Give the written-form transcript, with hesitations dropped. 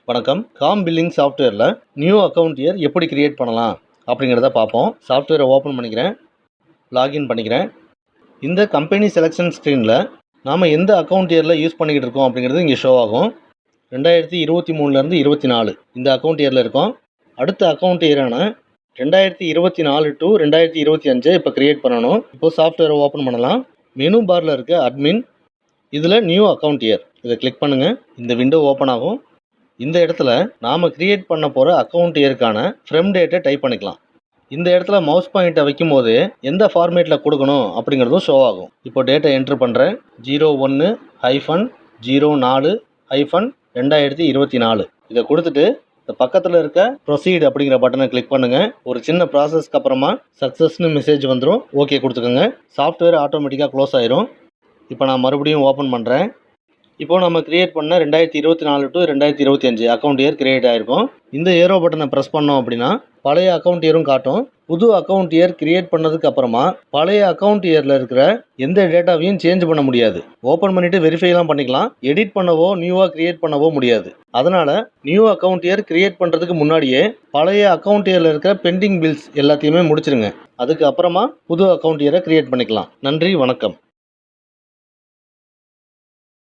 வணக்கம். Com billing சாஃப்ட்வேரில் new account year எப்படி கிரியேட் பண்ணலாம் அப்படிங்கிறத பார்ப்போம். சாஃப்ட்வேரை ஓப்பன் பண்ணிக்கிறேன், லாகின் பண்ணிக்கிறேன். இந்த கம்பெனி செலெக்ஷன் ஸ்க்ரீனில் நாம் எந்த அக்கௌண்ட் இயரில் யூஸ் பண்ணிக்கிட்டு இருக்கோம் அப்படிங்கிறது இங்கே ஷோ ஆகும். 2023லேருந்து 24 இந்த அக்கௌண்ட் இயரில் இருக்கும். அடுத்த அக்கௌண்ட் இயரான 2024 டு 2025 இப்போ கிரியேட் பண்ணணும். இப்போது சாஃப்ட்வேரை ஓப்பன் பண்ணலாம். மெனு பாரில் இருக்க அட்மின், இதில் நியூ அக்கௌண்ட் இயர் இதை கிளிக் பண்ணுங்கள். இந்த விண்டோ ஓப்பன் ஆகும். இந்த இடத்துல நாம் கிரியேட் பண்ண போகிற அக்கௌண்ட் இயருக்கான ஃப்ரம் டேட்டை டைப் பண்ணிக்கலாம். இந்த இடத்துல மவுஸ் பாயிண்ட்டை வைக்கும் போது எந்த ஃபார்மேட்டில் கொடுக்கணும் அப்படிங்கிறதும் ஷோ ஆகும். இப்போ டேட்டை என்ட்ரு பண்ணுறேன். 01-04-2024 இதை கொடுத்துட்டு இந்த பக்கத்தில் இருக்க ப்ரொசீட் அப்படிங்கிற பட்டனை கிளிக் பண்ணுங்கள். ஒரு சின்ன ப்ராசஸ்க்கு அப்புறமா சக்ஸஸ்னு மெசேஜ் வந்துடும். ஓகே கொடுத்துக்கோங்க. சாஃப்ட்வேர் ஆட்டோமேட்டிக்காக க்ளோஸ் ஆயிரும். இப்போ நான் மறுபடியும் ஓப்பன் பண்ணுறேன். இப்போது நம்ம கிரியேட் பண்ண 2024 டு 2025 அக்கௌண்ட் இயர் கிரியேட் ஆகிருக்கும். இந்த ஏரோ பட்டனை ப்ரெஸ் பண்ணோம் அப்படின்னா பழைய அக்கௌண்ட் இயரும் காட்டும். புது அக்கௌண்ட் இயர் கிரியேட் பண்ணதுக்கு அப்புறமா பழைய அக்கௌண்ட் இயரில் இருக்கிற எந்த டேட்டாவையும் சேஞ்ச் பண்ண முடியாது. ஓப்பன் பண்ணிவிட்டு வெரிஃபைலாம் பண்ணிக்கலாம். எடிட் பண்ணவோ நியூவாக கிரியேட் பண்ணவோ முடியாது. அதனால் நியூ அக்கௌண்ட் இயர் கிரியேட் பண்ணுறதுக்கு முன்னாடியே பழைய அக்கௌண்ட் இயரில் இருக்கிற பெண்டிங் பில்ஸ் எல்லாத்தையுமே முடிச்சிருங்க. அதுக்கு அப்புறமா புது அக்கௌண்ட் இயரை கிரியேட் பண்ணிக்கலாம். நன்றி, வணக்கம்.